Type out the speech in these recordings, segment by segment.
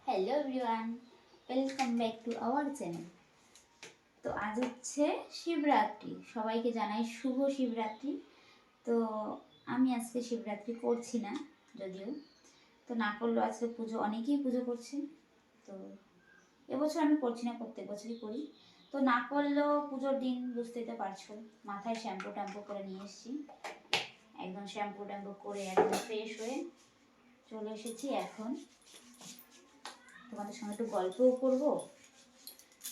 Hello everyone, welcome back to our channel. তো আজ হচ্ছে শিবরাত্রি, সবাইকে জানাই শুভ শিবরাত্রি। তো আমি আজকে শিবরাত্রি করছি না যদিও, তো না করলেও আজকে পুজো অনেকেই পুজো করছে। তো এবছর আমি করছি না, প্রত্যেক বছরই করি। তো না করলেও পুজোর দিন বুঝতেই তো পারছো, মাথায় শ্যাম্পু ট্যাম্পু করে নিয়ে এসেছি, একদম শ্যাম্পু ট্যাম্পু করে একদম ফ্রেশ হয়ে চলে এসেছি। এখন তোমাদের সঙ্গে একটু গল্পও করবো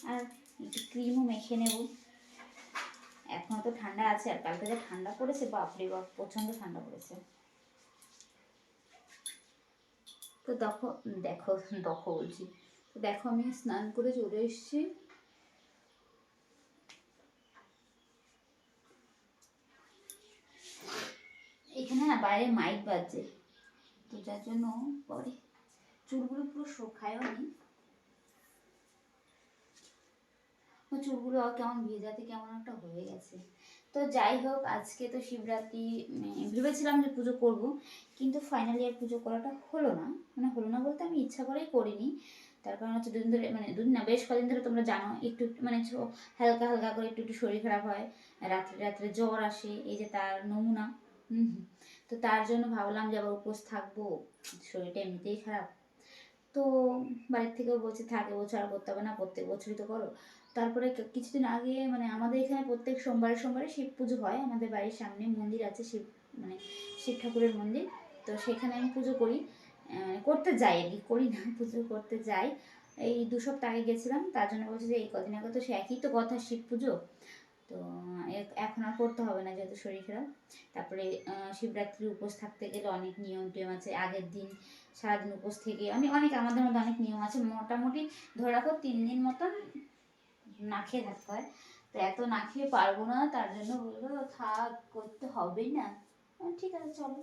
আর একটু ক্রিমও মেখে নেব। এখন তো ঠান্ডা আছে, আর কালকে যে ঠান্ডা পড়েছে, বাপরে বাপ, প্রচণ্ড ঠান্ডা পড়েছে। তো দেখো দেখো দেখো বলছি, তো দেখো আমি স্নান করে চলে এসেছি। এখানে না বাইরে মাইক বাজছে, তো যার জন্য পরে চুলগুলো পুরো শোকায়ও নি, চুলগুলো কেমন ভেজাতে কেমন একটা হয়ে গেছে। তো যাই হোক, আজকে তো শিবরাত্রি, ভেবেছিলাম যে পুজো করব, কিন্তু ফাইনালি আর পুজো করাটা হলো না। মানে হলো না বলতে আমি ইচ্ছা করেই করিনি। তার কারণ হচ্ছে দুদিন ধরে, মানে দুদিন না, বেশ কদিন ধরে তোমরা জানো একটু মানে হালকা হালকা করে একটু একটু শরীর খারাপ হয়, রাত্রে রাত্রে জ্বর আসে, এই যে তার নমুনা। তো তার জন্য ভাবলাম যে আবার উপোস থাকবো, শরীরটা এমনিতেই খারাপ। তো বাড়ির থেকেও বলছে থাক, এবছর আর করতে হবে না, প্রত্যেক বছরই তো করো। তারপরে কিছুদিন আগে, মানে আমাদের এখানে প্রত্যেক সোমবারে সোমবারে শিব পুজো হয়, আমাদের বাড়ির সামনে মন্দির আছে, শিব মানে শিব ঠাকুরের মন্দির। তো সেখানে আমি পুজো করি, করতে যাই আর কি, করি না, পুজো করতে যাই। এই 2 সপ্তাহ আগে গেছিলাম, তার জন্য বলছি যে এই কদিন আগে তো সে একই তো কথা, শিব পুজো। তো এখন আর করতে হবে না যেহেতু শরীর খারাপ। তারপরে শিবরাত্রির উপোস থাকতে গেলে অনেক নিয়ম টিয়ম আছে, আগের দিন সারাদিন উপোস থেকে অনেক আমাদের মধ্যে অনেক নিয়ম আছে। মোটামুটি ধরে রাখো 3 দিন মতন না খেয়ে থাকতে হয়। তো এত না খেয়ে পারবো না, তার জন্য বললো থাক, করতে হবেই না। ঠিক আছে চলো,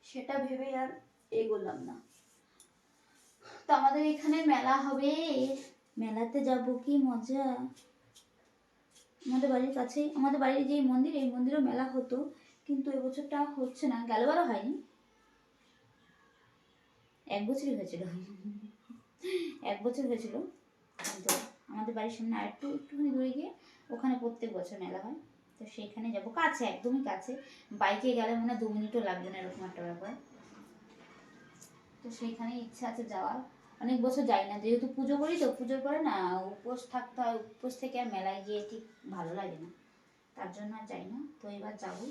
সেটা ভেবে আর এগোলাম না। তো আমাদের এখানে মেলা হবে, মেলাতে যাব, কি মজা। আমাদের বাড়ির কাছে, আমাদের বাড়ির যে মন্দির, এই মন্দিরেও মেলা হতো, কিন্তু এবছরটা হচ্ছে না, গেলবারও হয়নি, 1 বছরই হয়েছিল। 1 বছর হয়েছিল। কিন্তু আমাদের বাড়ির সামনে আর একটুখানি দূরে গিয়ে ওখানে প্রত্যেক বছর মেলা হয়। তো সেইখানে যাবো, কাছে, একদমই কাছে, বাইকে গেলে মনে হয় 2 মিনিটও লাগবে না, এরকম একটা ব্যাপার। তো সেইখানে ইচ্ছা আছে যাওয়ার। অনেক বছর যাই না, যেহেতু পুজো করি, তো পুজোর পরে না উপোস থাকতে হয়, উপোস থেকে আর মেলায় গিয়ে ঠিক ভালো লাগে না, তার জন্য আর যাই না। তো এবার যাবো।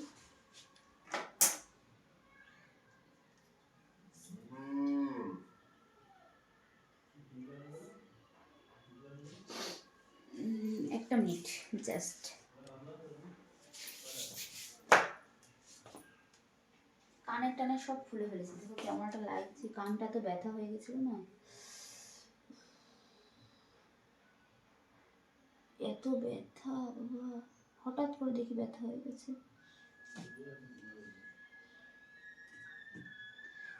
একটা মিনিট জাস্ট। কানের টানে সব ফুলে ফেলেছে, দেখো কেমন একটা লাগছে, কানটা তো ব্যথা হয়ে গেছিল না, এত ব্যথা বাবা, হঠাৎ করে দেখি ব্যথা হয়ে গেছে।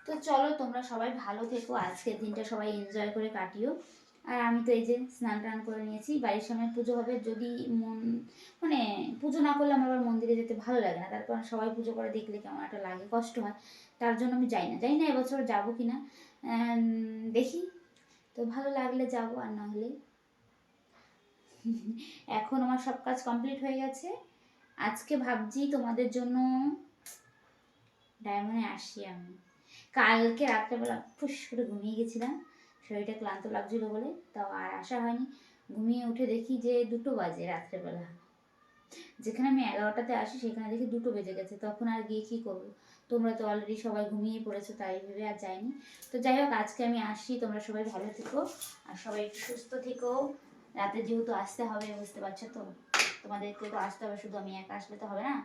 তো চলো, তোমরা সবাই ভালো থেকো, আজকের দিনটা সবাই এনজয় করে কাটিও। আর আমি তো এই যে স্নান টান করে নিয়েছি, বাড়ির সামনে পুজো হবে, যদি মন মানে পুজো না করলে আমার আবার মন্দিরে যেতে ভালো লাগে না, তারপর সবাই পুজো করে দেখলে কেমন একটা লাগে, কষ্ট হয়, তার জন্য আমি যাই না এবছর যাবো কিনা দেখি। তো ভালো লাগলে যাবো, আর না হলে এখন আমার সব কাজ কমপ্লিট হয়ে গেছে। আজকে ভাবছি তোমাদের জন্য ডায়মন্ডে আসি আমি। কালকে রাত্রেবেলা ফুস করে ঘুমিয়ে গেছিলাম, শরীরটা ক্লান্ত লাগছিল বলে, তাও আর আসা হয়নি। ঘুমিয়ে উঠে দেখি যে 2টো বাজে রাত্রেবেলা, যেখানে আমি 11টাতে আসি সেখানে দেখি 2টো বেজে গেছে। তখন আর গিয়ে কী করবো, তোমরা তো অলরেডি সবাই ঘুমিয়ে পড়েছো, তাই ভেবে আর যাইনি। তো যাই হোক, আজকে আমি আসি, তোমরা সবাই ভালো থেকো আর সবাই একটু সুস্থ থেকো। রাতে যেহেতু আসতে হবে, বুঝতে পারছো তো, তোমাদেরকে তো আসতে হবে, শুধু আমি একা আসলে তো হবে না,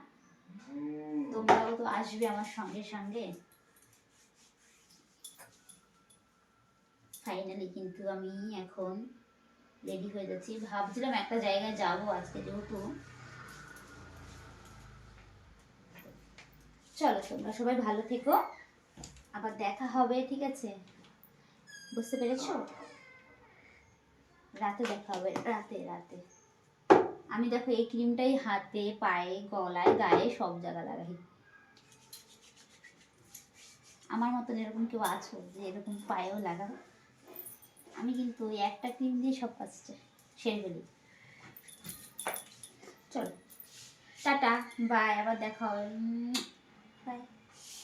তোমরাও তো আসবে আমার সঙ্গে সঙ্গে। ফাইনালি কিন্তু আমি এখন রেডি হয়ে যাচ্ছি, ভাবছিলাম একটা জায়গায় যাব আজকে যেহেতু। চলো, তোমরা সবাই ভালো থেকো, আবার দেখা হবে, ঠিক আছে, বুঝতে পেরেছো? রাতে দেখা হবে, রাতে রাতে। আমি দেখো এই ক্রিমটাই হাতে, পায়ে, গলায়, গায়ে সব জায়গা লাগাই। আমার মতন এরকম কেউ আছো যে এরকম পায়েও লাগাবে? আমি কিন্তু ওই একটা ক্রিম দিয়ে সব কাজ সেরে ফেলি। চলো টাটা, বাই, আবার দেখা হবে, বাই।